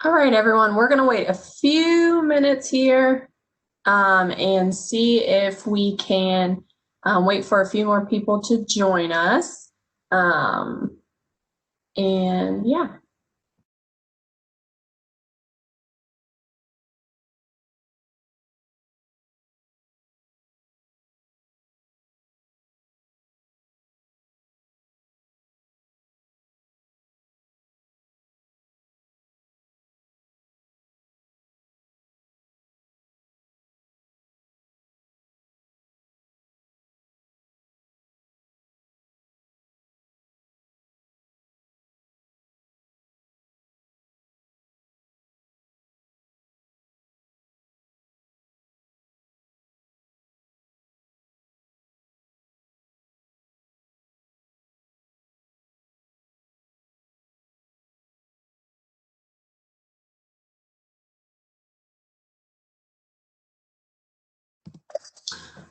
All right, everyone, we're going to wait a few minutes here and see if we can wait for a few more people to join us. And yeah.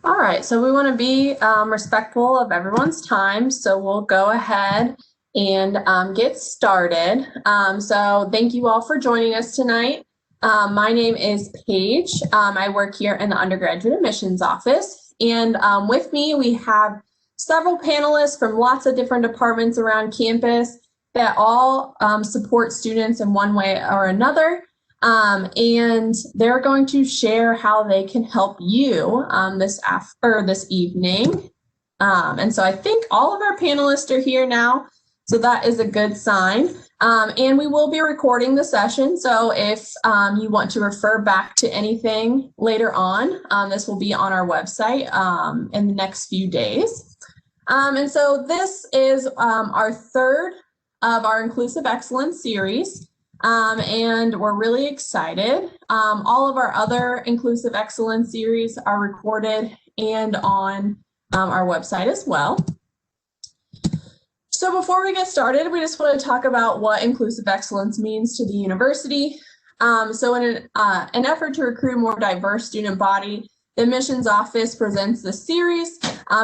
All right, so we want to be respectful of everyone's time, so we'll go ahead and get started. So thank you all for joining us tonight. My name is Paige. I work here in the undergraduate admissions office, and with me we have several panelists from lots of different departments around campus that all support students in one way or another. And they're going to share how they can help you this evening. And so I think all of our panelists are here now, so that is a good sign. And we will be recording the session, so if you want to refer back to anything later on, this will be on our website in the next few days. And so this is our third of our Inclusive Excellence series. And we're really excited. All of our other Inclusive Excellence series are recorded and on our website as well. So before we get started, we just want to talk about what Inclusive Excellence means to the university. So in an effort to recruit a more diverse student body, the admissions office presents this series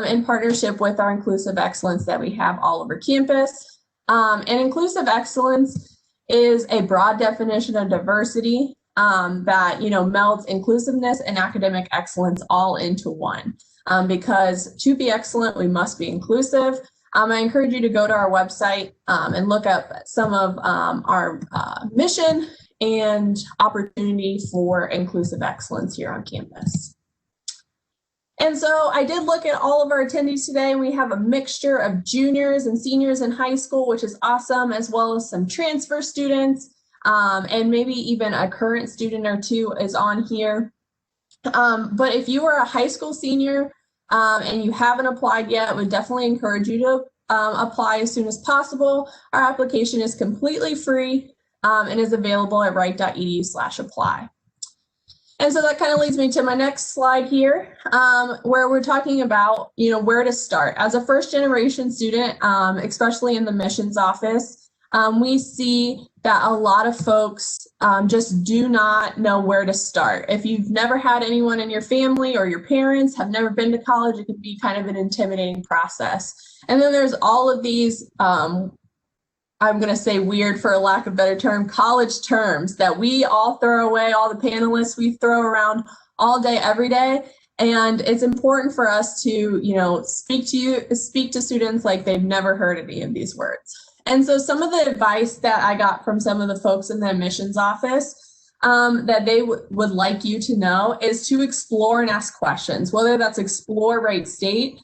in partnershp with our Inclusive Excellence that we have all over campus. And Inclusive Excellence is a broad definition of diversity that melds inclusiveness and academic excellence all into one. Because to be excellent, we must be inclusive. I encourage you to go to our website and look up some of our mission and opportunity for inclusive excellence here on campus. And so I did look at all of our attendees today. We have a mixture of juniors and seniors in high school, which is awesome, as well as some transfer students, and maybe even a current student or two is on here. But if you are a high school senior and you haven't applied yet, I would definitely encourage you to apply as soon as possible. Our application is completely free and is available at wright.edu/apply. And so that kind of leads me to my next slide here, where we're talking about, where to start. As a first generation student, especially in the admissions office, we see that a lot of folks just do not know where to start. If you've never had anyone in your family or your parents have never been to college, it can be kind of an intimidating process. And then there's all of these I'm going to say weird for a lack of a better term, college terms that we all throw away, all the panelists we throw around all day, every day. And it's important for us to, speak to students like they've never heard any of these words. And so some of the advice that I got from some of the folks in the admissions office that they would like you to know is to explore and ask questions, whether that's explore Wright State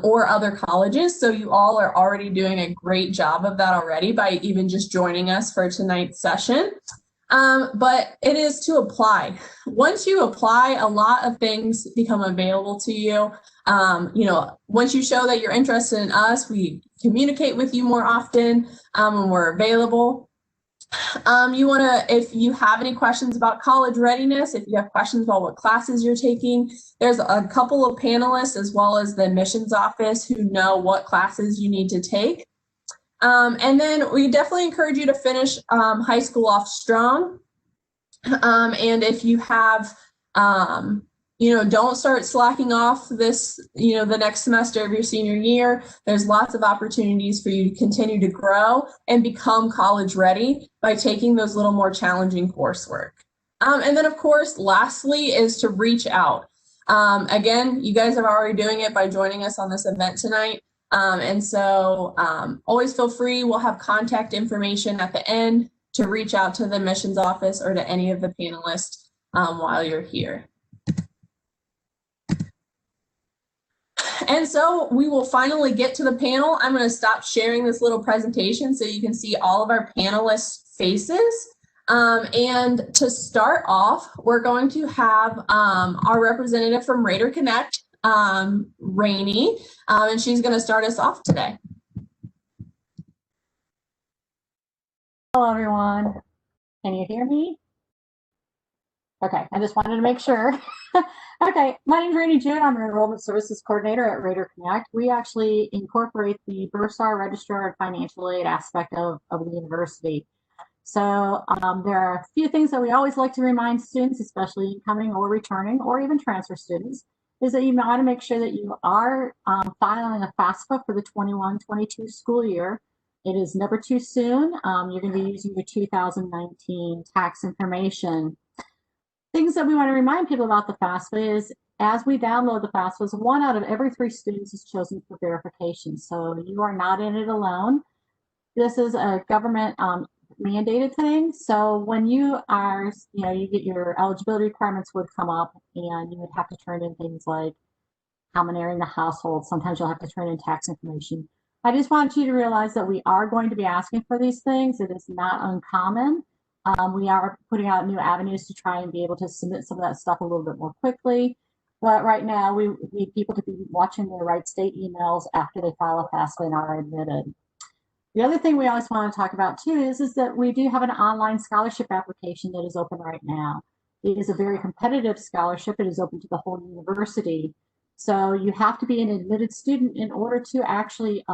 or other colleges. So you all are already doing a great job of that already by even just joining us for tonight's session. But it is to apply. Once you apply, a lot of things become available to you. Once you show that you're interested in us, we communicate with you more often when we're available. If you have any questions about college readiness, if you have questions about what classes you're taking, there's a couple of panelists as well as the admissions office who know what classes you need to take. And then we definitely encourage you to finish high school off strong. And if you have don't start slacking off this, the next semester of your senior year. There's lots of opportunities for you to continue to grow and become college ready by taking those little more challenging coursework. And then, of course, lastly is to reach out. Again, you guys are already doing it by joining us on this event tonight. And so always feel free. We'll have contact information at the end to reach out to the admissions office or to any of the panelists while you're here. And so we will finally get to the panel. I'm going to stop sharing this little presentation so you can see all of our panelists' faces. And to start off, we're going to have our representative from Raider Connect, Rainey, and she's going to start us off today. Hello, everyone. Can you hear me? Okay, I just wanted to make sure. Okay, my name is Rainey June. I'm an Enrollment Services Coordinator at Raider Connect. We actually incorporate the bursar, registrar, and financial aid aspect of the university. So there are a few things that we always like to remind students, especially incoming or returning or even transfer students, is that you want to make sure that you are filing a FAFSA for the 21-22 school year. It is never too soon. You're going to be using your 2019 tax information. Things that we want to remind people about the FAFSA is, as we download the FAFSAs, 1 out of every 3 students is chosen for verification. So you are not in it alone. This is a government mandated thing. So when you are, you get your eligibility requirements would come up, and you would have to turn in things like common area in the household. Sometimes you'll have to turn in tax information. I just want you to realize that we are going to be asking for these things. It is not uncommon. We are putting out new avenues to try and be able to submit some of that stuff a little bit more quickly. But right now, we need people to be watching their Wright State emails after they file a FAFSA and are admitted. The other thing we always want to talk about too is that we do have an online scholarship application that is open right now. It is a very competitive scholarship. It is open to the whole university. So you have to be an admitted student in order to actually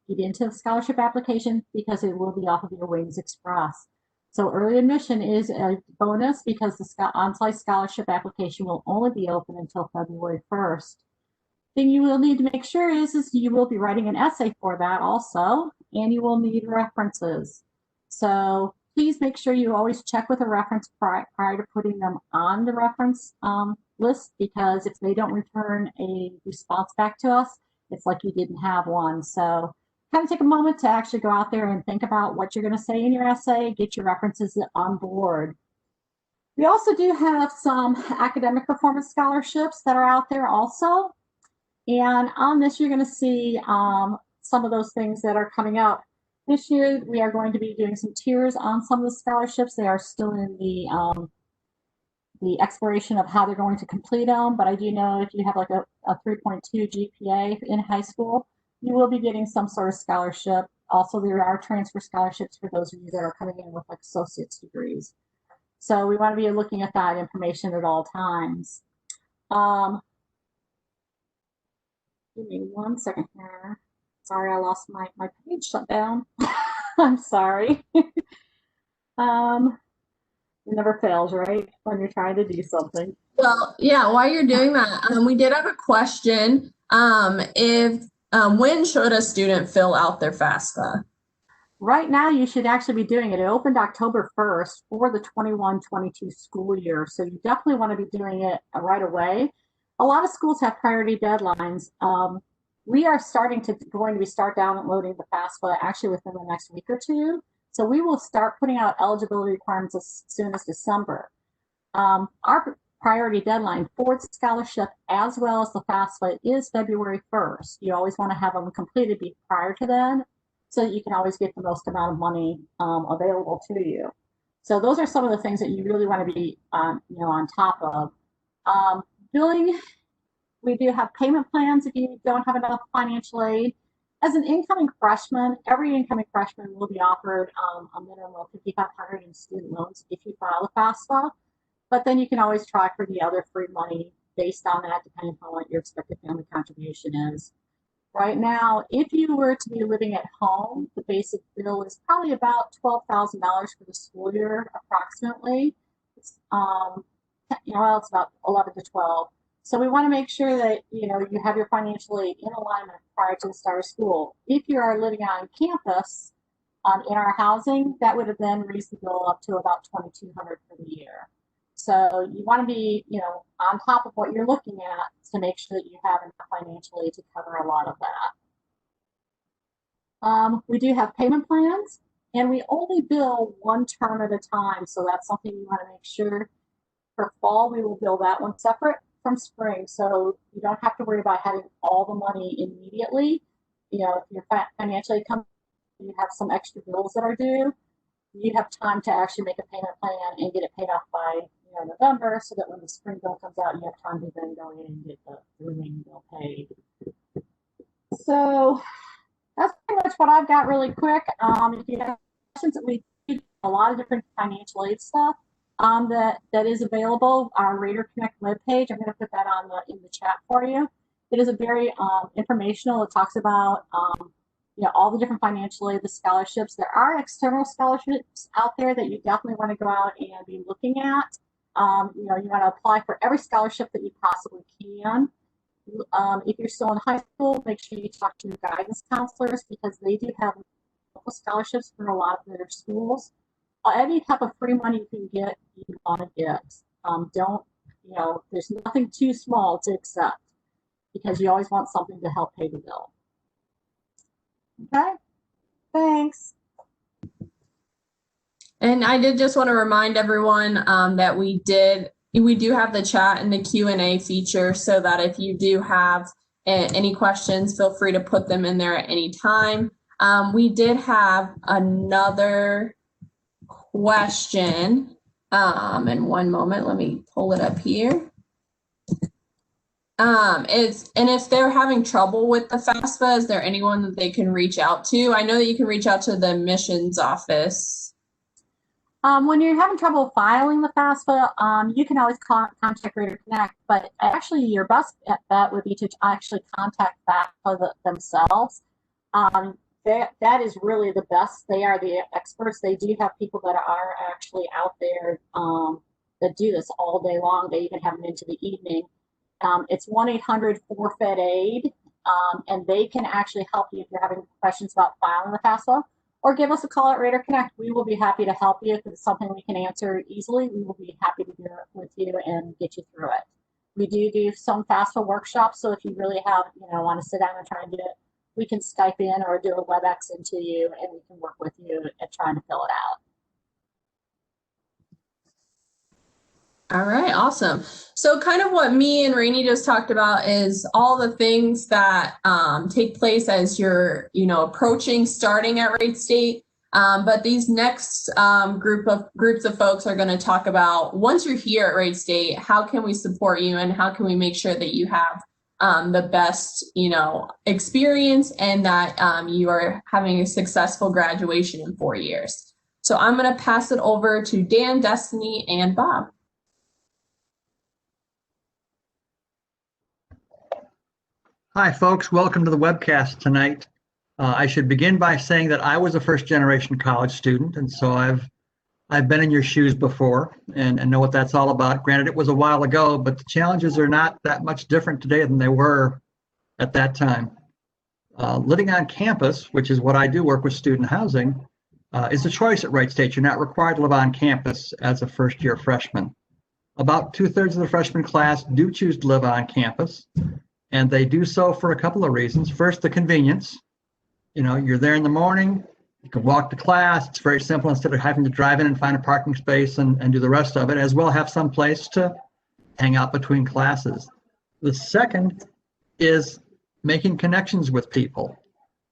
get into the scholarship application, because it will be off of your Wings Express. So early admission is a bonus, because the on-site scholarship application will only be open until February 1st. Thing you will need to make sure is you will be writing an essay for that also, and you will need references. So please make sure you always check with a reference prior to putting them on the reference list, because if they don't return a response back to us, it's like you didn't have one. So kind of take a moment to actually go out there and think about what you're going to say in your essay, get your references on board. We also do have some academic performance scholarships that are out there also. And on this, you're going to see some of those things that are coming up. This year, we are going to be doing some tiers on some of the scholarships. They are still in the exploration of how they're going to complete them. But I do know if you have like a 3.2 GPA in high school, you will be getting some sort of scholarship. Also, there are transfer scholarships for those of you that are coming in with like associate's degrees. So we want to be looking at that information at all times. Give me 1 second here. Sorry, I lost my page shut down. I'm sorry. It never fails, right? When you're trying to do something. Well, yeah, while you're doing that, we did have a question. When should a student fill out their FAFSA? Right now, you should actually be doing it. It opened October 1st for the 21-22 school year. So you definitely want to be doing it right away. A lot of schools have priority deadlines. We are going to start downloading the FAFSA actually within the next week or two. So we will start putting out eligibility requirements as soon as December. Our priority deadline for the scholarship as well as the FAFSA is February 1st. You always want to have them completed prior to then, so that you can always get the most amount of money available to you. So those are some of the things that you really want to be on top of. Billing, we do have payment plans if you don't have enough financial aid. As an incoming freshman, every incoming freshman will be offered a minimum of $5,500 in student loans if you file a FAFSA. But then you can always try for the other free money based on that, depending on what your expected family contribution is. Right now, if you were to be living at home, the basic bill is probably about $12,000 for the school year, approximately. It's, it's about 11 to 12. So we want to make sure that you have your financial aid in alignment prior to the start of school. If you are living on campus in our housing, that would have then raised the bill up to about $2,200 for the year. So you want to be on top of what you're looking at to make sure that you have enough financial aid to cover a lot of that. We do have payment plans, and we only bill one term at a time. So that's something you want to make sure. For fall, we will bill that one separate from spring. So you don't have to worry about having all the money immediately. If you're financially coming, you have some extra bills that are due, you have time to actually make a payment plan and get it paid off by November, so that when the spring bill comes out, you have time to then go in and get the remaining bill paid. So that's pretty much what I've got really quick. If you have questions, we do a lot of different financial aid stuff that is available. Our Raider Connect webpage, I'm going to put that on in the chat for you. It is a very informational. It talks about all the different financial aid, the scholarships. There are external scholarships out there that you definitely want to go out and be looking at. You want to apply for every scholarship that you possibly can. If you're still in high school, make sure you talk to your guidance counselors, because they do have local scholarships for a lot of their schools. Any type of free money you can get, you want to get. There's nothing too small to accept, because you always want something to help pay the bill. Okay, thanks. And I did just want to remind everyone that we do have the chat and the Q&A feature, so that if you do have any questions, feel free to put them in there at any time. We did have another question. In one moment, let me pull it up here. If they're having trouble with the FAFSA, is there anyone that they can reach out to? I know that you can reach out to the admissions office. When you're having trouble filing the FAFSA, you can always contact Raider Connect, but actually your best bet would be to actually contact FAFSA themselves. That is really the best. They are the experts. They do have people that are actually out there that do this all day long. They even have them into the evening. It's 1-800-4FED-AID, and they can actually help you if you're having questions about filing the FAFSA, or give us a call at Raider Connect. We will be happy to help you. If it's something we can answer easily, we will be happy to do it with you and get you through it. We do some FAFSA workshops, so if you really have, want to sit down and try and do it, we can Skype in or do a WebEx into you, and we can work with you at trying to fill it out. All right, awesome. So kind of what me and Rainey just talked about is all the things that take place as you're, approaching starting at Wright State. But these next groups of folks are going to talk about, once you're here at Wright State, how can we support you and how can we make sure that you have the best, experience, and that you are having a successful graduation in 4 years. So I'm going to pass it over to Dan, Destiny, and Bob. Hi, folks. Welcome to the webcast tonight. I should begin by saying that I was a first-generation college student, and so I've been in your shoes before and know what that's all about. Granted, it was a while ago, but the challenges are not that much different today than they were at that time. Living on campus, which is what I do, work with student housing, is a choice at Wright State. You're not required to live on campus as a first-year freshman. About 2/3 of the freshman class do choose to live on campus, and they do so for a couple of reasons. First, the convenience. You're there in the morning, you can walk to class. It's very simple. Instead of having to drive in and find a parking space and do the rest of it, as well have some place to hang out between classes. The second is making connections with people.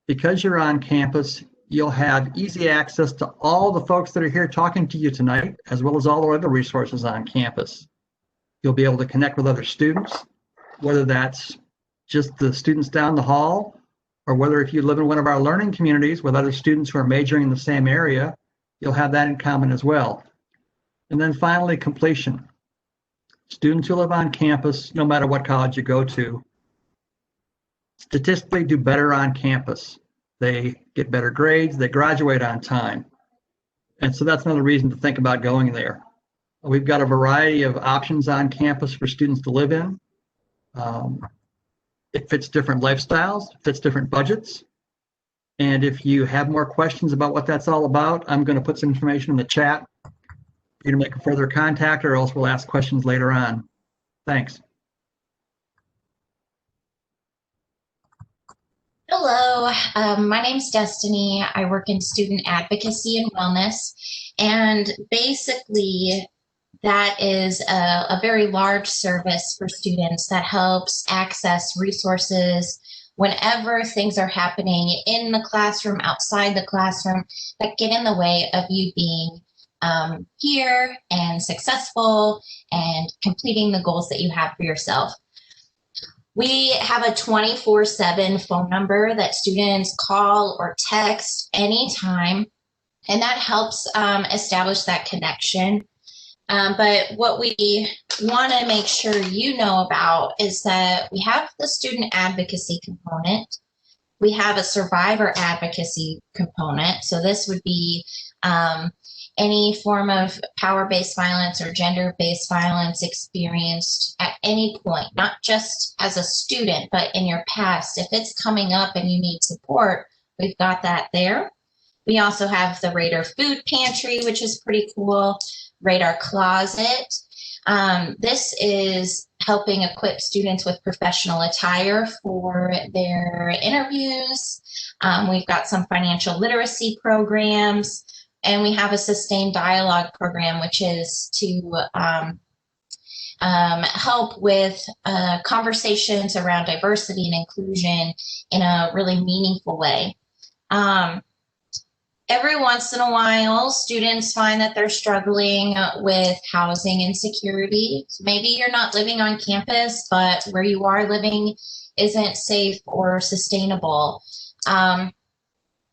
Because you're on campus, you'll have easy access to all the folks that are here talking to you tonight, as well as all the other resources on campus. You'll be able to connect with other students, whether that's just the students down the hall, or whether if you live in one of our learning communities with other students who are majoring in the same area, you'll have that in common as well. And then finally, completion. Students who live on campus, no matter what college you go to, statistically do better on campus. They get better grades, they graduate on time. And so that's another reason to think about going there. We've got a variety of options on campus for students to live in. It fits different lifestyles, fits different budgets. And if you have more questions about what that's all about, I'm going to put some information in the chat for you to make a further contact, or else we'll ask questions later on. Thanks. Hello, my name's Destiny. I work in student advocacy and wellness, and basically that is a very large service for students that helps access resources whenever things are happening in the classroom, outside the classroom, that get in the way of you being here and successful and completing the goals that you have for yourself. We have a 24/7 phone number that students call or text anytime, and that helps establish that connection. But what we want to make sure you know about is that we have the student advocacy component. We have a survivor advocacy component. So this would be any form of power-based violence or gender-based violence experienced at any point, not just as a student, but in your past. If it's coming up and you need support, we've got that there. We also have the Radar Food Pantry, which is pretty cool, Radar Closet. This is helping equip students with professional attire for their interviews. We've got some financial literacy programs. And we have a sustained dialogue program, which is to help with conversations around diversity and inclusion in a really meaningful way. Every once in a while, students find that they're struggling with housing insecurity. Maybe you're not living on campus, but where you are living isn't safe or sustainable.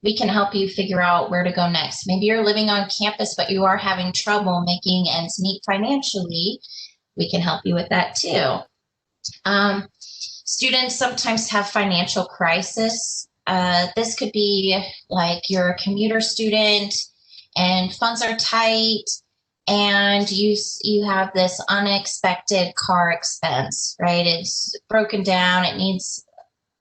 We can help you figure out where to go next. Maybe you're living on campus, but you are having trouble making ends meet financially. We can help you with that too. Students sometimes have financial crisis. This could be like you're a commuter student and funds are tight and you have this unexpected car expense, right? It's broken down, it needs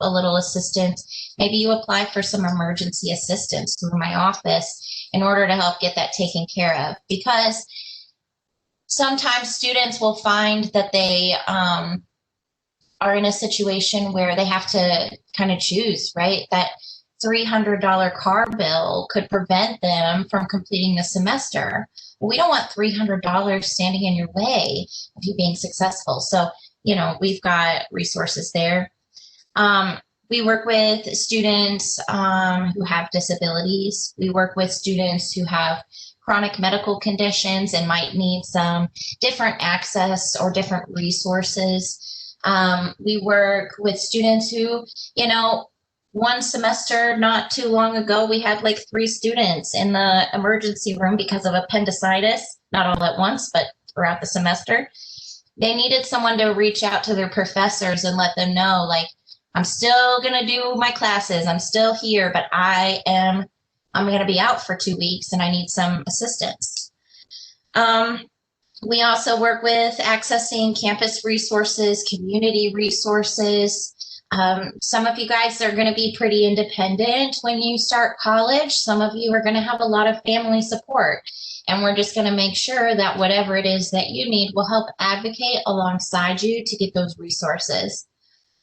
a little assistance. Maybe you apply for some emergency assistance through my office in order to help get that taken care of, because sometimes students will find that they are in a situation where they have to kind of choose, right? That $300 car bill could prevent them from completing the semester. We don't want $300 standing in your way of you being successful. So, you know, we've got resources there. We work with students who have disabilities. We work with students who have chronic medical conditions and might need some different access or different resources. We work with students who, you know, one semester not too long ago, we had like 3 students in the emergency room because of appendicitis, not all at once, but throughout the semester. They needed someone to reach out to their professors and let them know, like, I'm still going to do my classes. I'm still here, but I'm going to be out for 2 weeks and I need some assistance. We also work with accessing campus resources, community resources. Some of you guys are going to be pretty independent when you start college. Some of you are going to have a lot of family support. And we're just going to make sure that whatever it is that you need will help advocate alongside you to get those resources.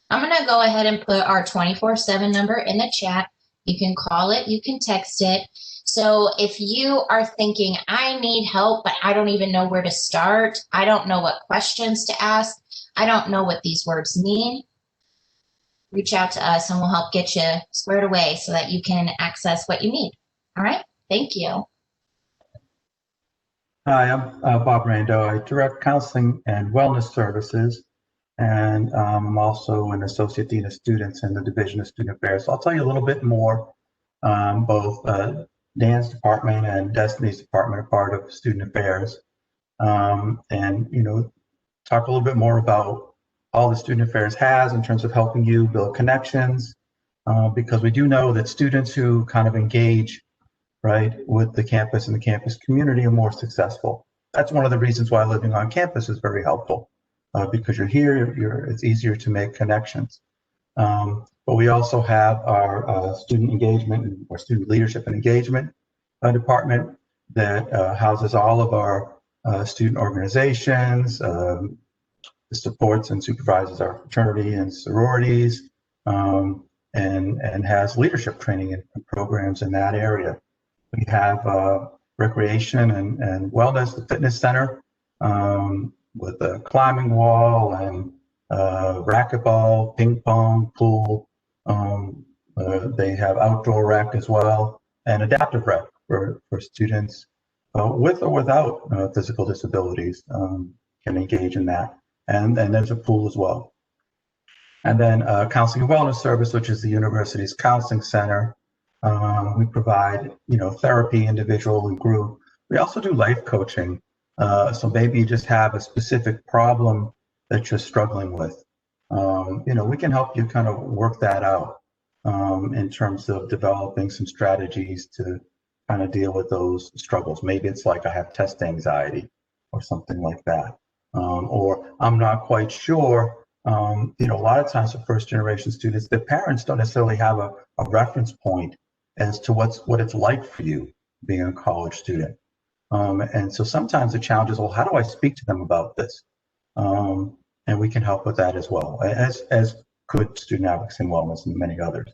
I'm going to go ahead and put our 24/7 number in the chat. You can call it, you can text it. So if you are thinking, I need help, but I don't even know where to start, I don't know what questions to ask, I don't know what these words mean, reach out to us and we'll help get you squared away so that you can access what you need. All right, thank you. Hi, I'm Bob Rando. I direct counseling and wellness services, and I'm also an associate dean of students in the Division of Student Affairs. So I'll tell you a little bit more. Both Dan's department and Destiny's department are part of Student Affairs, and talk a little bit more about all the Student Affairs has in terms of helping you build connections, because we do know that students who kind of engage with the campus and the campus community are more successful. That's one of the reasons why living on campus is very helpful. because you're here, it's easier to make connections. But we also have our student engagement or student leadership and engagement department that houses all of our student organizations, supports and supervises our fraternity and sororities, and has leadership training and programs in that area. We have recreation and wellness, the fitness center, with a climbing wall and racquetball, ping pong, pool. They have outdoor rec as well, and adaptive rec for students with or without physical disabilities can engage in that. And there's a pool as well. And then counseling and wellness service, which is the university's counseling center. We provide, therapy, individual and group. We also do life coaching. So maybe you just have a specific problem that you're struggling with. We can help you kind of work that out in terms of developing some strategies to kind of deal with those struggles. Maybe it's like I have test anxiety or something like that. Or I'm not quite sure. A lot of times for first generation students, their parents don't necessarily have a reference point as to what it's like for you being a college student. And so sometimes the challenge is, well, how do I speak to them about this? And we can help with that as well, as could student advocacy and wellness and many others.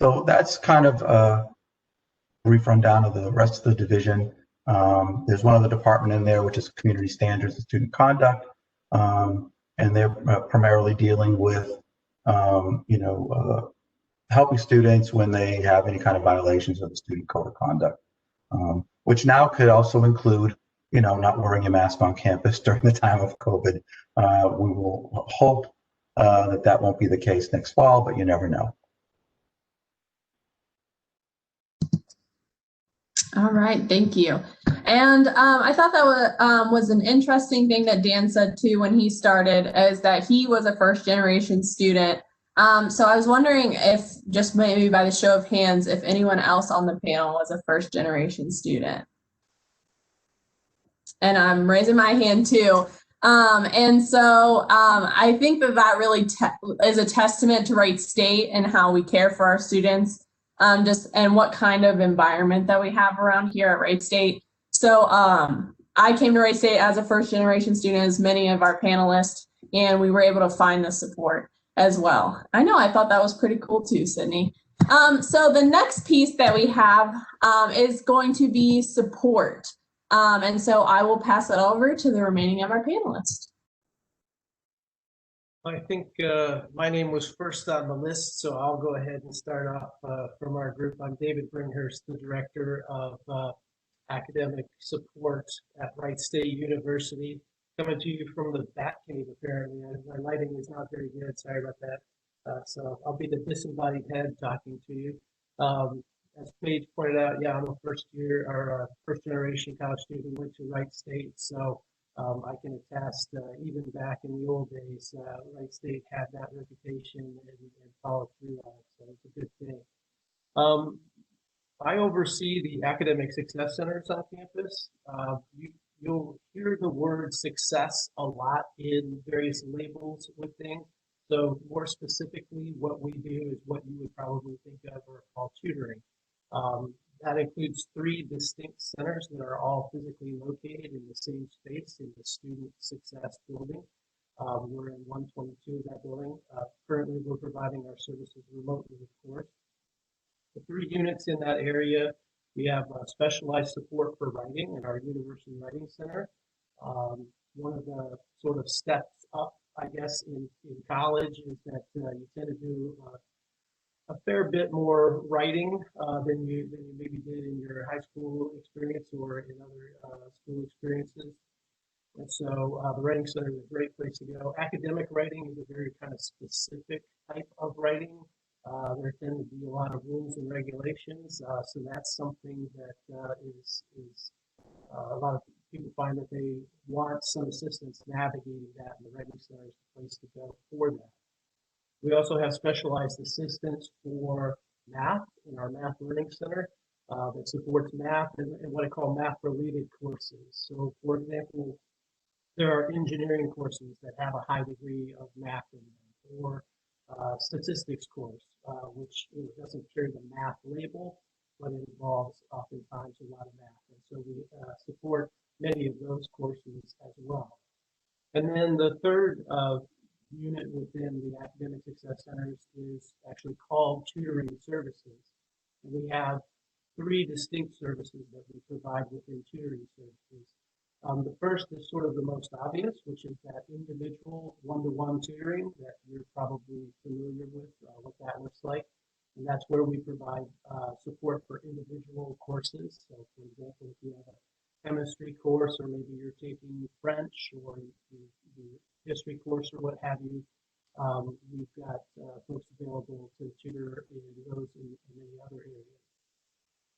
So that's kind of a brief rundown of the rest of the division. There's one other department in there, which is community standards and student conduct. And they're primarily dealing with, helping students when they have any kind of violations of the student code of conduct, which now could also include, not wearing a mask on campus during the time of COVID. We will hope that won't be the case next fall, but you never know. All right, thank you. And I thought that was an interesting thing that Dan said too when he started, is that he was a first generation student. So I was wondering if, just maybe by the show of hands, if anyone else on the panel was a first generation student. And I'm raising my hand too. And so I think that really is a testament to Wright State and how we care for our students. And what kind of environment that we have around here at Wright State. So I came to Wright State as a first generation student, as many of our panelists, and we were able to find the support as well. I thought that was pretty cool too, Sydney. So the next piece that we have is going to be support. And so I will pass it over to the remaining of our panelists. I think my name was first on the list, so I'll go ahead and start off from our group. I'm David Bringhurst, the Director of Academic Support at Wright State University. Coming to you from the Bat Cave, apparently. My lighting is not very good, sorry about that. So I'll be the disembodied head talking to you. As Paige pointed out, yeah, I'm a first generation college student, went to Wright State, so I can attest, even back in the old days, Wright State had that reputation and followed through on it, so it's a good thing. I oversee the Academic Success Centers on campus. You'll hear the word success a lot in various labels with things. So more specifically, what we do is what you would probably think of or call tutoring. That includes 3 distinct centers that are all physically located in the same space in the Student Success Building. We're in 122 of that building. Currently, we're providing our services remotely, of course. The 3 units in that area, we have specialized support for writing in our University Writing Center. One of the sort of steps up, I guess, in college is that you tend to do a fair bit more writing than you maybe did in your high school experience or in other school experiences. And so the Writing Center is a great place to go. Academic writing is a very kind of specific type of writing. There tend to be a lot of rules and regulations. So that's something that is a lot of people find that they want some assistance navigating that, and the Writing Center is the place to go for that. We also have specialized assistance for math in our Math Learning Center that supports math and what I call math-related courses. So, for example, there are engineering courses that have a high degree of math in them, or statistics course, which doesn't carry the math label, but it involves oftentimes a lot of math. And so we support many of those courses as well. And then the third unit within the Academic Success Centers is actually called tutoring services. And we have 3 distinct services that we provide within tutoring services. The first is sort of the most obvious, which is that individual one-to-one tutoring that you're probably familiar with, what that looks like. And that's where we provide support for individual courses. So for example, if you have a chemistry course, or maybe you're taking French or the history course or what have you, we've got folks available to tutor in those and many other areas.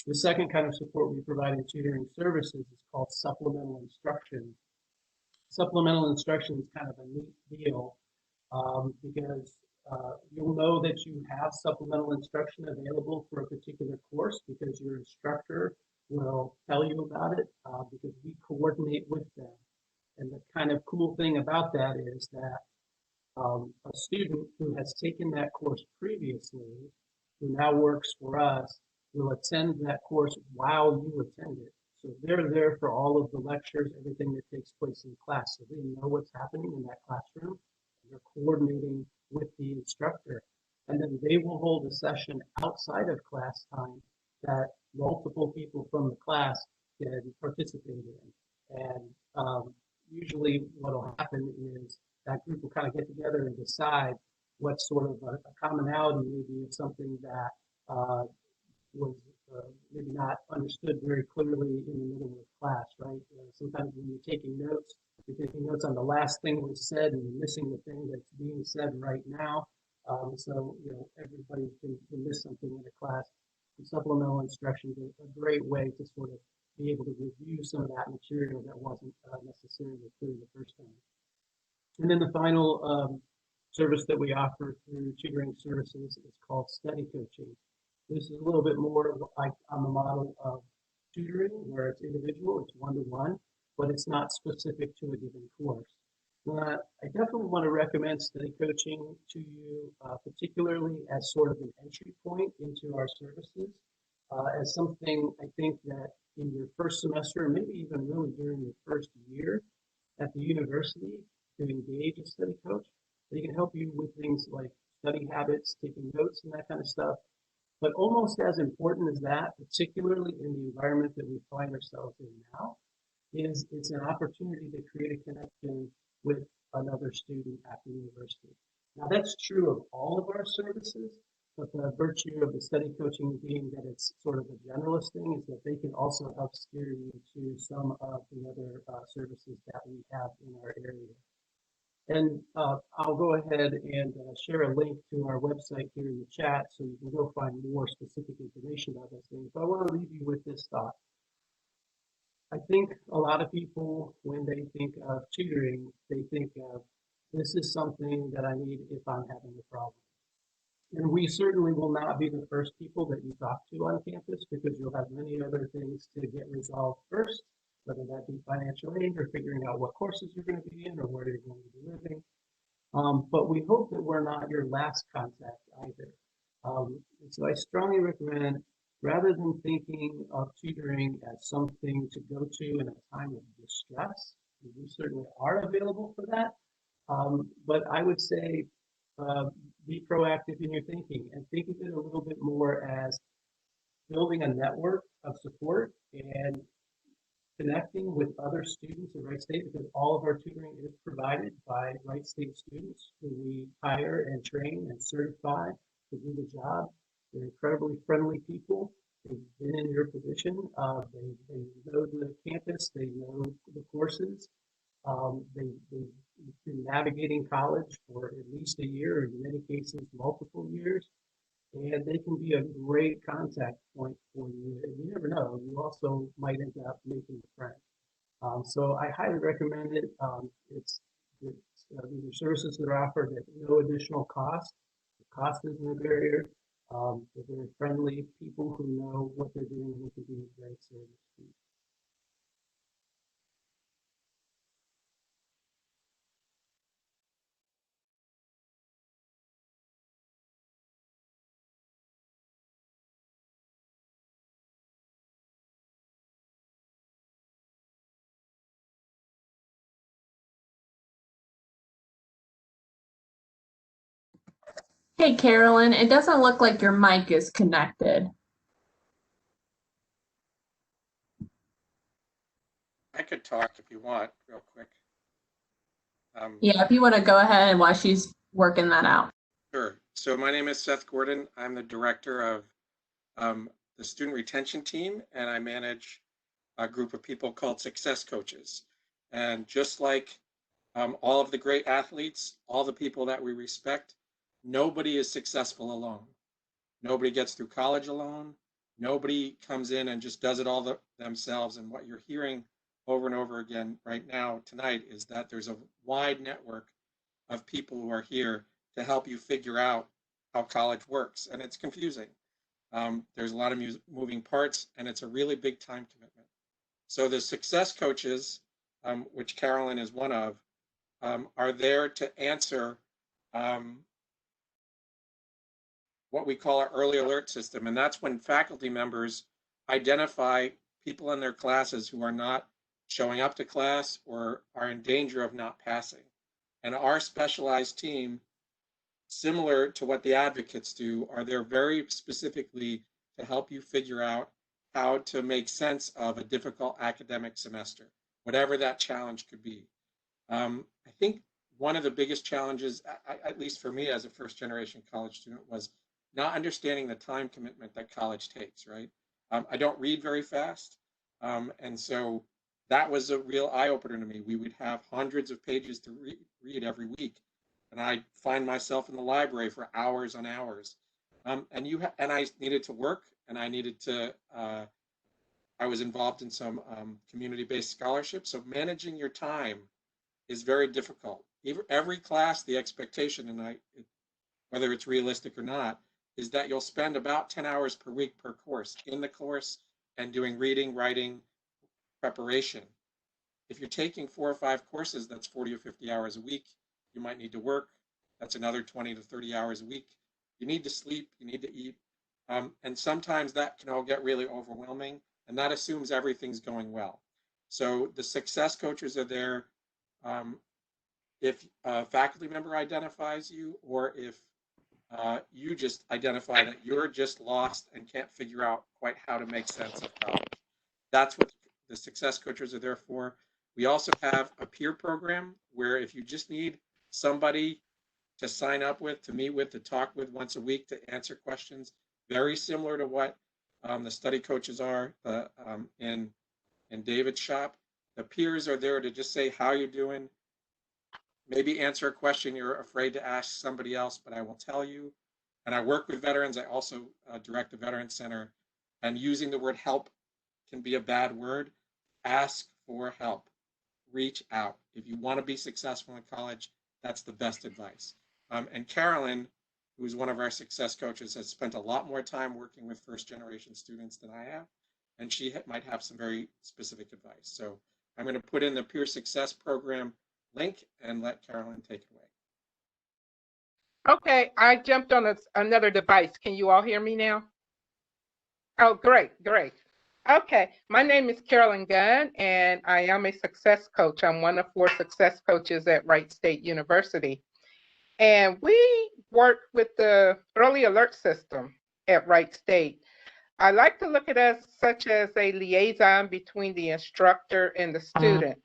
The second kind of support we provide in tutoring services is called supplemental instruction. Supplemental instruction is kind of a neat deal because you'll know that you have supplemental instruction available for a particular course because your instructor will tell you about it because we coordinate with them. And the kind of cool thing about that is that a student who has taken that course previously, who now works for us, will attend that course while you attend it. So they're there for all of the lectures, everything that takes place in class. So they know what's happening in that classroom. They're coordinating with the instructor. And then they will hold a session outside of class time that multiple people from the class can participate in. And usually what will happen is that group will kind of get together and decide what sort of a commonality maybe of something that was maybe not understood very clearly in the middle of class, right? Sometimes when you're taking notes on the last thing was said and you're missing the thing that's being said right now. So, everybody can miss something in a class. And supplemental instruction is a great way to sort of be able to review some of that material that wasn't necessarily clear the first time. And then the final service that we offer through tutoring services is called study coaching. This is a little bit more like on the model of tutoring, where it's individual, it's one-to-one, but it's not specific to a given course. I definitely want to recommend study coaching to you, particularly as sort of an entry point into our services, as something I think that in your first semester, or maybe even really during your first year at the university, to engage a study coach. They can help you with things like study habits, taking notes, and that kind of stuff. But almost as important as that, particularly in the environment that we find ourselves in now, is it's an opportunity to create a connection with another student at the university. Now that's true of all of our services, but the virtue of the study coaching being that it's sort of a generalist thing is that they can also help steer you to some of the other services that we have in our area. And I'll go ahead and share a link to our website here in the chat so you can go find more specific information about those things. But I want to leave you with this thought. I think a lot of people, when they think of tutoring, they think of this is something that I need if I'm having a problem. And we certainly will not be the first people that you talk to on campus because you'll have many other things to get resolved first, whether that be financial aid or figuring out what courses you're going to be in or where you're going to be living. But we hope that we're not your last contact either. So I strongly recommend, rather than thinking of tutoring as something to go to in a time of distress, we certainly are available for that. But I would say be proactive in your thinking and think of it a little bit more as building a network of support and connecting with other students at Wright State, because all of our tutoring is provided by Wright State students who we hire and train and certify to do the job. They're incredibly friendly people. They've been in your position. They know the campus. They know the courses. They've been navigating college for at least a year, or in many cases, multiple years. And they can be a great contact point for you. And you never know, you also might end up making a friend. So I highly recommend it. These are services that are offered at no additional cost. The cost isn't a barrier. They're very friendly people who know what they're doing and who can be a great service to you. Hey, Carolyn, it doesn't look like your mic is connected. I could talk if you want, real quick. Yeah, if you want to go ahead and while she's working that out. Sure. So my name is Seth Gordon. I'm the director of the student retention team, and I manage a group of people called success coaches. And just like all of the great athletes, all the people that we respect, nobody is successful alone. Nobody gets through college alone. Nobody comes in and just does it all themselves. And what you're hearing over and over again right now tonight is that there's a wide network of people who are here to help you figure out how college works. And it's confusing. There's a lot of moving parts, and it's a really big time commitment. So the success coaches, which Carolyn is one of, are there to answer what we call our early alert system. And that's when faculty members identify people in their classes who are not showing up to class or are in danger of not passing. And our specialized team, similar to what the advocates do, are there very specifically to help you figure out how to make sense of a difficult academic semester, whatever that challenge could be. I think one of the biggest challenges, at least for me as a first generation college student, was not understanding the time commitment that college takes, right? I don't read very fast. And so that was a real eye opener to me. We would have hundreds of pages to read every week. And I find myself in the library for hours on hours. And I needed to work, and I needed to, I was involved in some community-based scholarships. So managing your time is very difficult. Every class, the expectation, and whether it's realistic or not, is that you'll spend about 10 hours per week per course in the course and doing reading, writing, preparation. If you're taking 4 or 5 courses, that's 40 or 50 hours a week. You might need to work. That's another 20 to 30 hours a week. You need to sleep, you need to eat. And sometimes that can all get really overwhelming, and that assumes everything's going well. So the success coaches are there if a faculty member identifies you, or if you just identify that you're just lost and can't figure out quite how to make sense of college. That's what the success coaches are there for. We also have a peer program where if you just need somebody to sign up with, to meet with, to talk with once a week, to answer questions, very similar to what the study coaches are in David's shop. The peers are there to just say how you're doing, maybe answer a question you're afraid to ask somebody else, but I will tell you. And I work with veterans. I also direct the Veterans Center. And using the word help can be a bad word. Ask for help. Reach out. If you want to be successful in college, that's the best advice. And Carolyn, who's one of our success coaches, has spent a lot more time working with first generation students than I have. And she might have some very specific advice. So I'm going to put in the Peer Success Program link and let Carolyn take it away. Okay, I jumped on another device. Can you all hear me now? Oh, great. Okay, my name is Carolyn Gunn, and I am a success coach. I'm one of 4 success coaches at Wright State University. And we work with the early alert system at Wright State. I like to look at it as such as a liaison between the instructor and the student.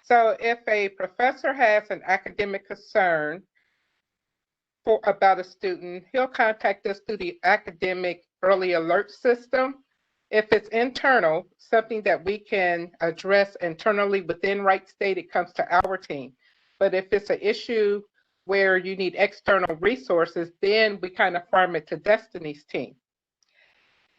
So if a professor has an academic concern about a student, he'll contact us through the academic early alert system. If it's internal, something that we can address internally within Wright State, it comes to our team. But if it's an issue where you need external resources, then we kind of farm it to Destiny's team.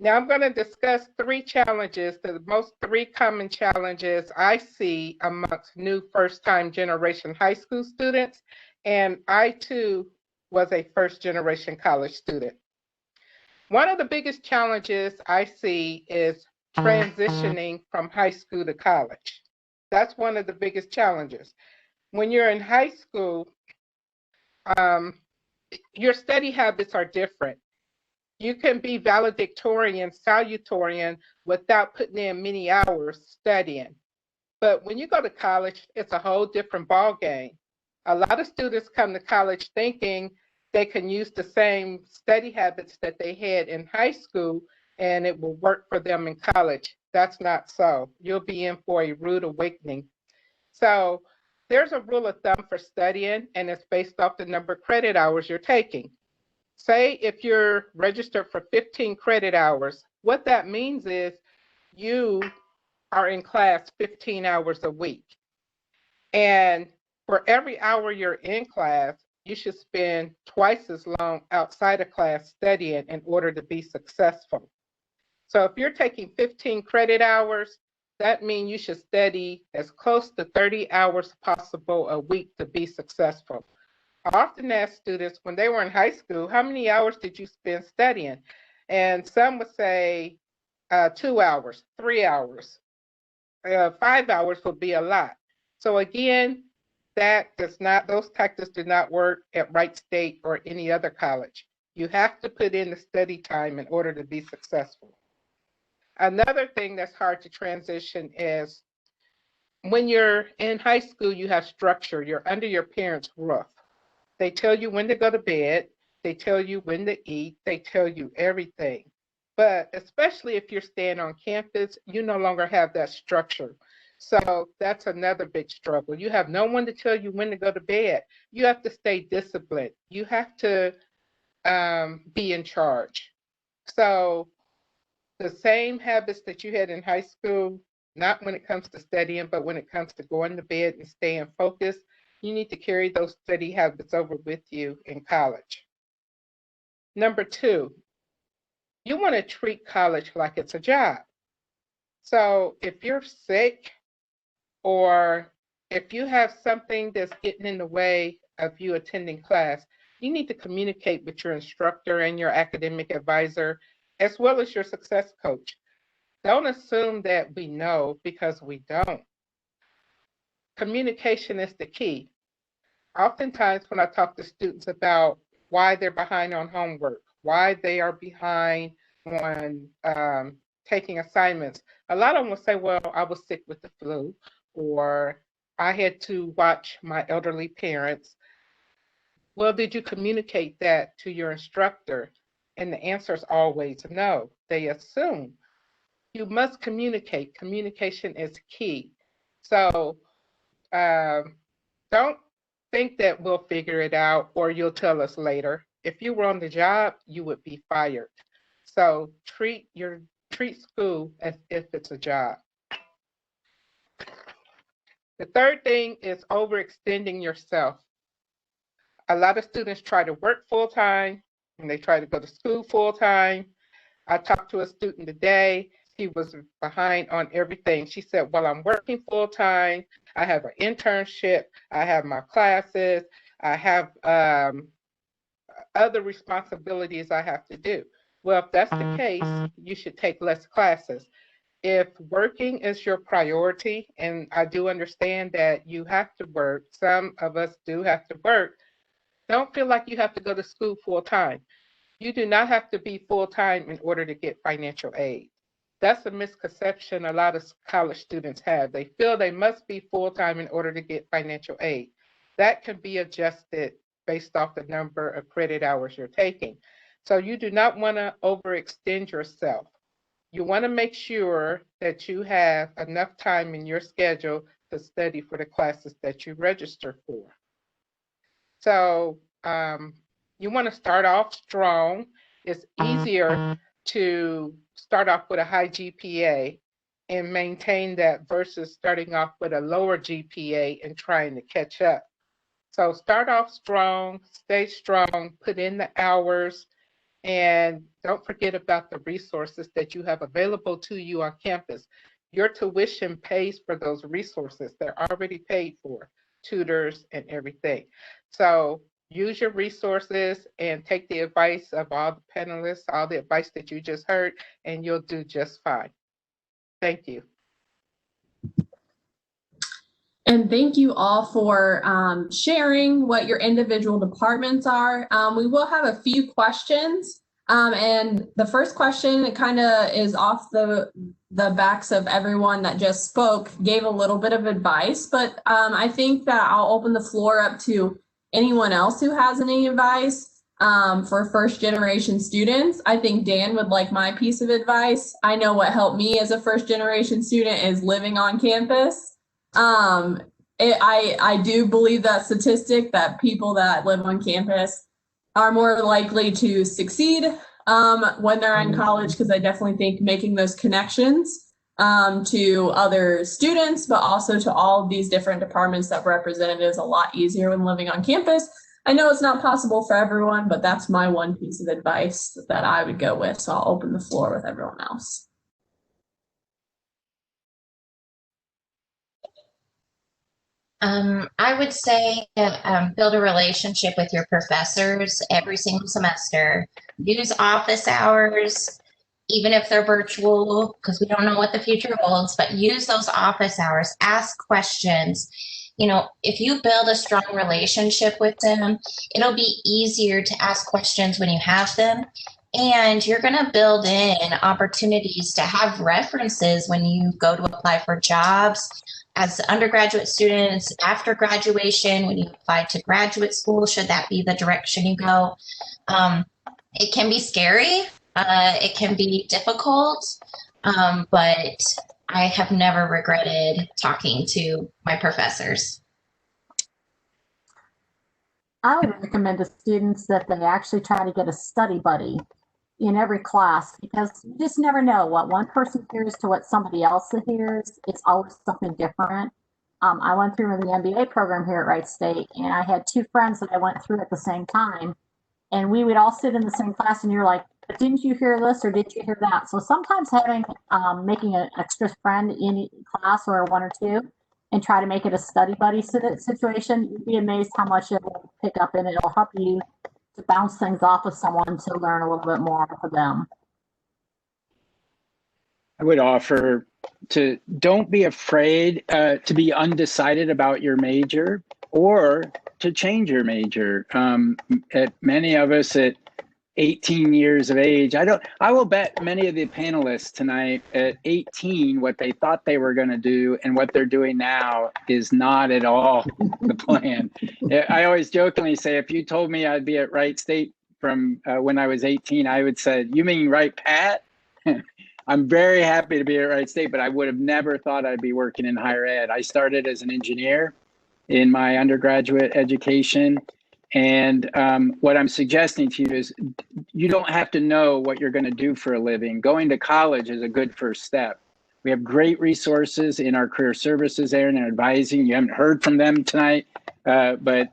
Now I'm going to discuss 3 challenges, the most 3 common challenges I see amongst new first-time generation high school students, and I too was a first-generation college student. One of the biggest challenges I see is transitioning from high school to college. That's one of the biggest challenges. When you're in high school, your study habits are different. You can be valedictorian, salutatorian without putting in many hours studying. But when you go to college, it's a whole different ball game. A lot of students come to college thinking they can use the same study habits that they had in high school and it will work for them in college. That's not so. You'll be in for a rude awakening. So there's a rule of thumb for studying, and it's based off the number of credit hours you're taking. Say if you're registered for 15 credit hours, what that means is you are in class 15 hours a week. And for every hour you're in class, you should spend twice as long outside of class studying in order to be successful. So if you're taking 15 credit hours, that means you should study as close to 30 hours possible a week to be successful. I often ask students when they were in high school, how many hours did you spend studying? And some would say 2 hours, 3 hours, 5 hours would be a lot. So again, those tactics do not work at Wright State or any other college. You have to put in the study time in order to be successful. Another thing that's hard to transition is when you're in high school, you have structure. You're under your parents' roof. They tell you when to go to bed. They tell you when to eat. They tell you everything. But especially if you're staying on campus, you no longer have that structure. So that's another big struggle. You have no one to tell you when to go to bed. You have to stay disciplined. You have to be in charge. So the same habits that you had in high school, not when it comes to studying, but when it comes to going to bed and staying focused, you need to carry those study habits over with you in college. Number 2, you want to treat college like it's a job. So if you're sick or if you have something that's getting in the way of you attending class, you need to communicate with your instructor and your academic advisor, as well as your success coach. Don't assume that we know, because we don't. Communication is the key. Oftentimes when I talk to students about why they're behind on homework, why they are behind on taking assignments, a lot of them will say, well, I was sick with the flu, or I had to watch my elderly parents. Well, did you communicate that to your instructor? And the answer is always no. They assume. You must communicate. Communication is key. So don't think that we'll figure it out or you'll tell us later. If you were on the job, you would be fired. So treat school as if it's a job. The third thing is overextending yourself. A lot of students try to work full-time and they try to go to school full-time. I talked to a student today. She was behind on everything. She said, well, I'm working full-time. I have an internship. I have my classes. I have other responsibilities I have to do. Well, if that's the case, you should take less classes. If working is your priority, and I do understand that you have to work, some of us do have to work, don't feel like you have to go to school full-time. You do not have to be full-time in order to get financial aid. That's a misconception a lot of college students have. They feel they must be full-time in order to get financial aid. That can be adjusted based off the number of credit hours you're taking. So you do not want to overextend yourself. You want to make sure that you have enough time in your schedule to study for the classes that you register for. So you want to start off strong. It's easier to start off with a high GPA and maintain that versus starting off with a lower GPA and trying to catch up. So start off strong, stay strong, put in the hours, and don't forget about the resources that you have available to you on campus. Your tuition pays for those resources. They're already paid for, tutors and everything. So use your resources and take the advice of all the panelists, all the advice that you just heard, and you'll do just fine. Thank you. And thank you all for sharing what your individual departments are. We will have a few questions. And the first question, it kind of is off the backs of everyone that just spoke, gave a little bit of advice, but I think that I'll open the floor up to anyone else who has any advice. for first generation students. I think Dan would like my piece of advice. I know what helped me as a first generation student is living on campus. I do believe that statistic that people that live on campus are more likely to succeed when they're in college, because I definitely think making those connections to other students, but also to all of these different departments that represented is a lot easier when living on campus. I know it's not possible for everyone, but that's my one piece of advice that I would go with. So I'll open the floor with everyone else. I would say build a relationship with your professors every single semester. Use office hours, even if they're virtual, because we don't know what the future holds, but use those office hours, ask questions. You know, if you build a strong relationship with them, it'll be easier to ask questions when you have them. And you're going to build in opportunities to have references when you go to apply for jobs as undergraduate students, after graduation, when you apply to graduate school, should that be the direction you go. It can be scary. It can be difficult, but I have never regretted talking to my professors. I would recommend to students that they actually try to get a study buddy in every class, because you just never know what one person hears to what somebody else hears. It's always something different. I went through the MBA program here at Wright State, and I had two friends that I went through at the same time, and we would all sit in the same class, and you're like, but didn't you hear this or did you hear that? So sometimes having making an extra friend in class or one or two and try to make it a study buddy situation, you'd be amazed how much it will pick up, and it'll help you to bounce things off of someone to learn a little bit more for them. I would offer to don't be afraid to be undecided about your major or to change your major. At many of us at 18 years of age, I will bet many of the panelists tonight at 18, what they thought they were going to do and what they're doing now is not at all the plan. I always jokingly say, if you told me I'd be at Wright State from when I was 18, I would say, you mean Wright Pat? I'm very happy to be at Wright State, but I would have never thought I'd be working in higher ed. I started as an engineer in my undergraduate education. And what I'm suggesting to you is you don't have to know what you're going to do for a living. Going to college is a good first step. We have great resources in our career services there and advising. You haven't heard from them tonight, but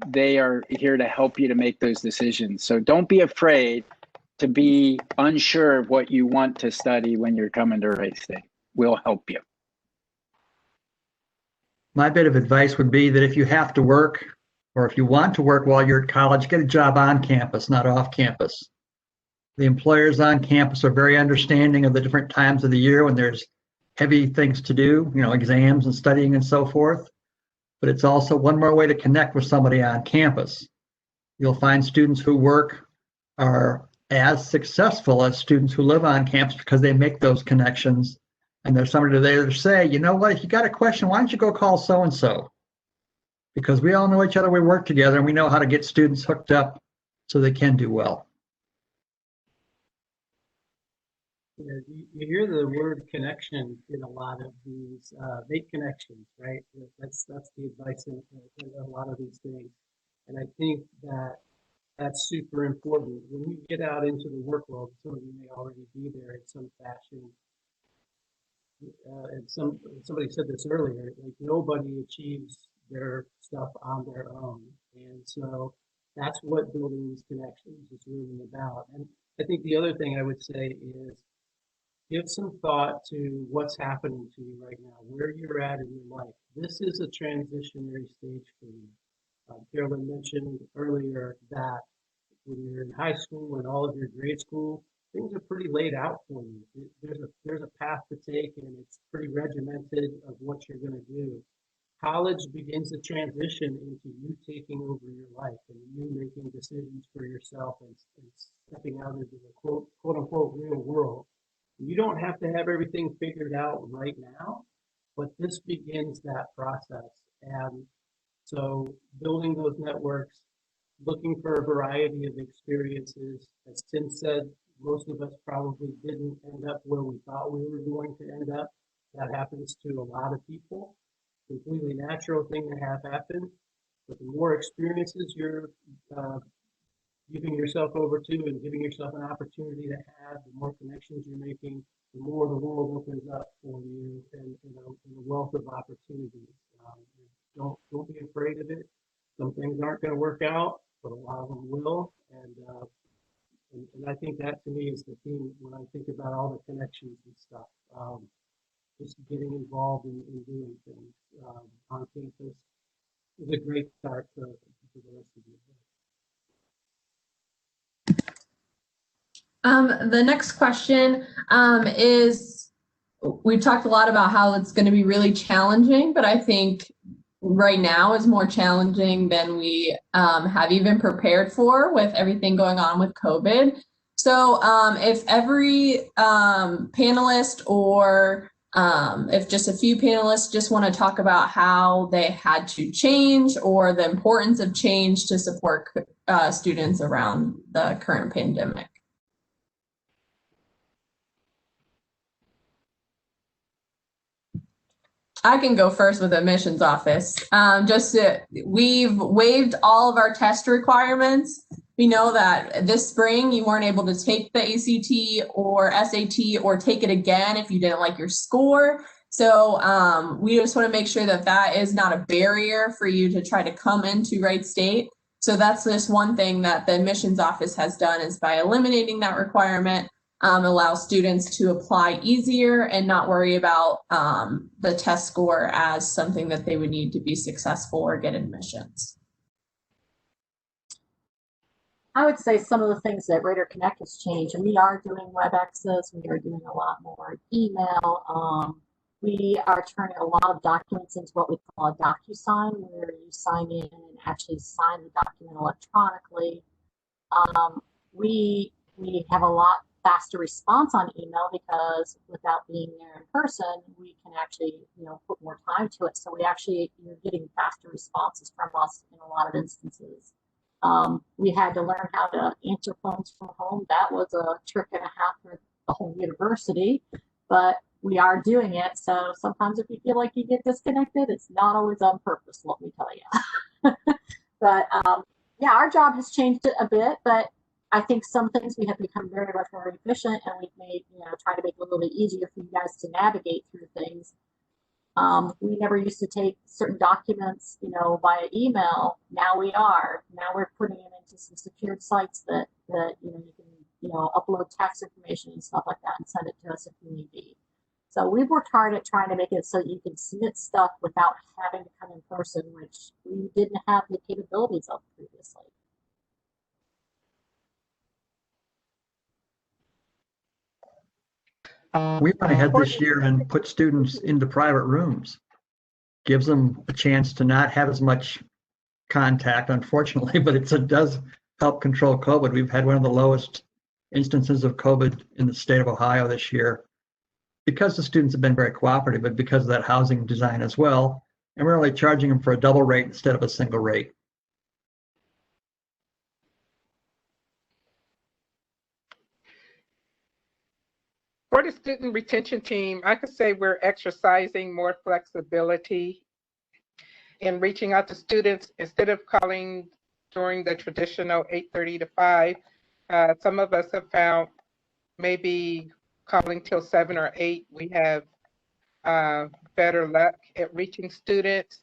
they are here to help you to make those decisions. So don't be afraid to be unsure of what you want to study when you're coming to Wright State. We'll help you. My bit of advice would be that if you have to work, or if you want to work while you're at college, get a job on campus, not off campus. The employers on campus are very understanding of the different times of the year when there's heavy things to do, you know, exams and studying and so forth. But it's also one more way to connect with somebody on campus. You'll find students who work are as successful as students who live on campus because they make those connections. And there's somebody there to say, you know what, if you got a question, why don't you go call so-and-so? Because we all know each other, we work together, and we know how to get students hooked up so they can do well. Yeah, you hear the word connection in a lot of these, make connections, right? That's the advice in a lot of these things. And I think that that's super important. When you get out into the work world, some of you may already be there in some fashion. And somebody said this earlier, like nobody achieves their stuff on their own. And so that's what building these connections is really about. And I think the other thing I would say is give some thought to what's happening to you right now, where you're at in your life. This is a transitionary stage for you. Carolyn mentioned earlier that when you're in high school and all of your grade school, things are pretty laid out for you. There's a path to take, and it's pretty regimented of what you're going to do. College begins the transition into you taking over your life and you making decisions for yourself and stepping out into the quote unquote real world. You don't have to have everything figured out right now, but this begins that process. And so building those networks, looking for a variety of experiences. As Tim said, most of us probably didn't end up where we thought we were going to end up. That happens to a lot of people. Completely natural thing to have happen. But the more experiences you're giving yourself over to and giving yourself an opportunity to have, the more connections you're making, the more the world opens up for you and a wealth of opportunities. Don't be afraid of it. Some things aren't going to work out, but a lot of them will. And I think that to me is the theme when I think about all the connections and stuff. Just getting involved in doing things on campus is a great start for the rest of your day. The next question is, we've talked a lot about how it's going to be really challenging, but I think right now is more challenging than we have even prepared for with everything going on with COVID. So if every panelist or if just a few panelists just want to talk about how they had to change or the importance of change to support students around the current pandemic. I can go first with admissions office. We've waived all of our test requirements. We know that this spring you weren't able to take the ACT or SAT or take it again if you didn't like your score. So we just want to make sure that that is not a barrier for you to try to come into Wright State. So that's just one thing that the admissions office has done, is by eliminating that requirement, allow students to apply easier and not worry about the test score as something that they would need to be successful or get admissions. I would say some of the things that Raider Connect has changed, and we are doing WebExes, we are doing a lot more email. We are turning a lot of documents into what we call a DocuSign, where you sign in and actually sign the document electronically. We have a lot faster response on email, because without being there in person, we can actually, put more time to it. So you're getting faster responses from us in a lot of instances. We had to learn how to answer phones from home. That was a trick and a half for the whole university, but we are doing it. So sometimes if you feel like you get disconnected, it's not always on purpose, let me tell you. But yeah, our job has changed a bit, but I think some things we have become very much more efficient, and we've made, try to make it a little bit easier for you guys to navigate through things. We never used to take certain documents, via email. Now we are. Now we're putting them into some secured sites that you can, upload tax information and stuff like that and send it to us if you need be. So we've worked hard at trying to make it so you can submit stuff without having to come in person, which we didn't have the capabilities of previously. We went ahead this year and put students into private rooms. Gives them a chance to not have as much contact, unfortunately, but it does help control COVID. We've had one of the lowest instances of COVID in the state of Ohio this year, because the students have been very cooperative, but because of that housing design as well. And we're only charging them for a double rate instead of a single rate. For the student retention team, I could say we're exercising more flexibility in reaching out to students. Instead of calling during the traditional 8:30 to 5, some of us have found maybe calling till 7 or 8, we have better luck at reaching students.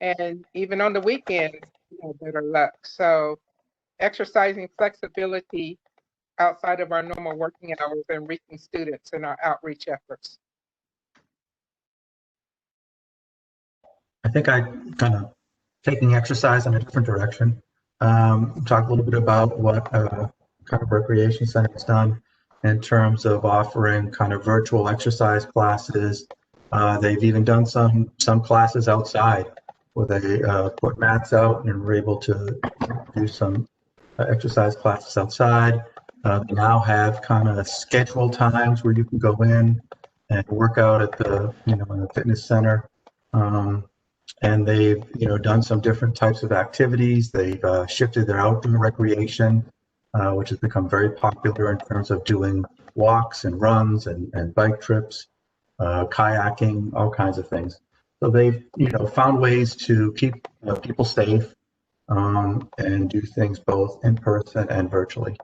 And even on the weekends, we have better luck. So exercising flexibility outside of our normal working hours and reaching students in our outreach efforts. I think I kind of taking exercise in a different direction. Talk a little bit about what kind of recreation center has done in terms of offering kind of virtual exercise classes. They've even done some classes outside where they put mats out and were able to do some exercise classes outside. They now have kind of scheduled times where you can go in and work out at the, in the fitness center. and they've done some different types of activities. They've shifted their outdoor recreation, which has become very popular in terms of doing walks and runs and bike trips, kayaking, all kinds of things. So they've found ways to keep people safe and do things both in person and virtually.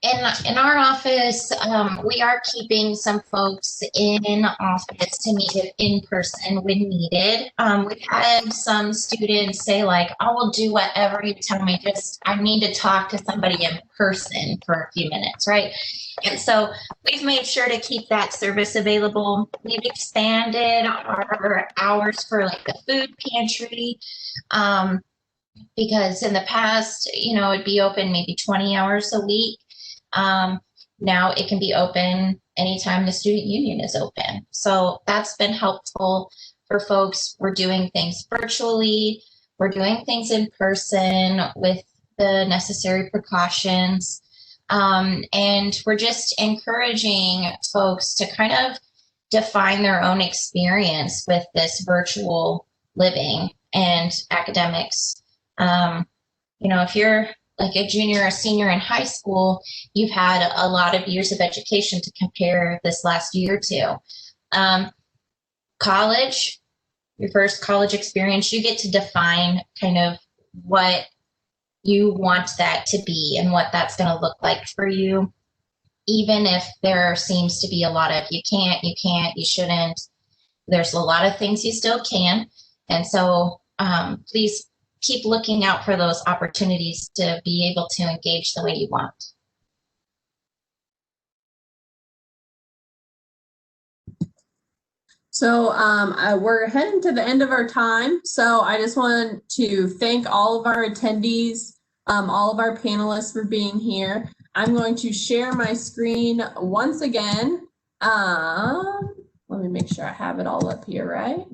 In our office, we are keeping some folks in office to meet in person when needed. We've had some students say like, I will do whatever you tell me, just I need to talk to somebody in person for a few minutes, right? And so we've made sure to keep that service available. We've expanded our hours for like the food pantry, because in the past, it'd be open maybe 20 hours a week. Now it can be open anytime the student union is open. So that's been helpful for folks. We're doing things virtually. We're doing things in person with the necessary precautions. And we're just encouraging folks to kind of define their own experience with this virtual living and academics. If you're like a junior or senior in high school, you've had a lot of years of education to compare this last year to. College, your first college experience, you get to define kind of what you want that to be and what that's going to look like for you, even if there seems to be a lot of you can't, you shouldn't. There's a lot of things you still can. And so please keep looking out for those opportunities to be able to engage the way you want. So we're heading to the end of our time. So I just want to thank all of our attendees, all of our panelists for being here. I'm going to share my screen once again. Let me make sure I have it all up here, right?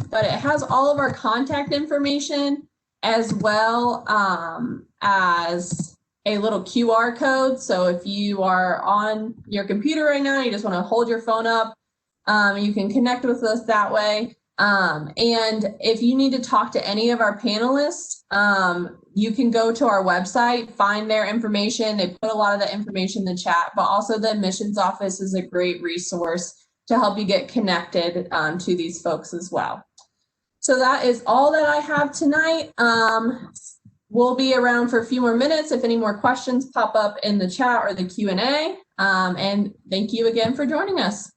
But it has all of our contact information as well as a little QR code. So if you are on your computer right now, you just want to hold your phone up, you can connect with us that way. And if you need to talk to any of our panelists, you can go to our website, find their information. They put a lot of the information in the chat, but also the admissions office is a great resource to help you get connected to these folks as well. So that is all that I have tonight. We'll be around for a few more minutes if any more questions pop up in the chat or the Q&A. And thank you again for joining us.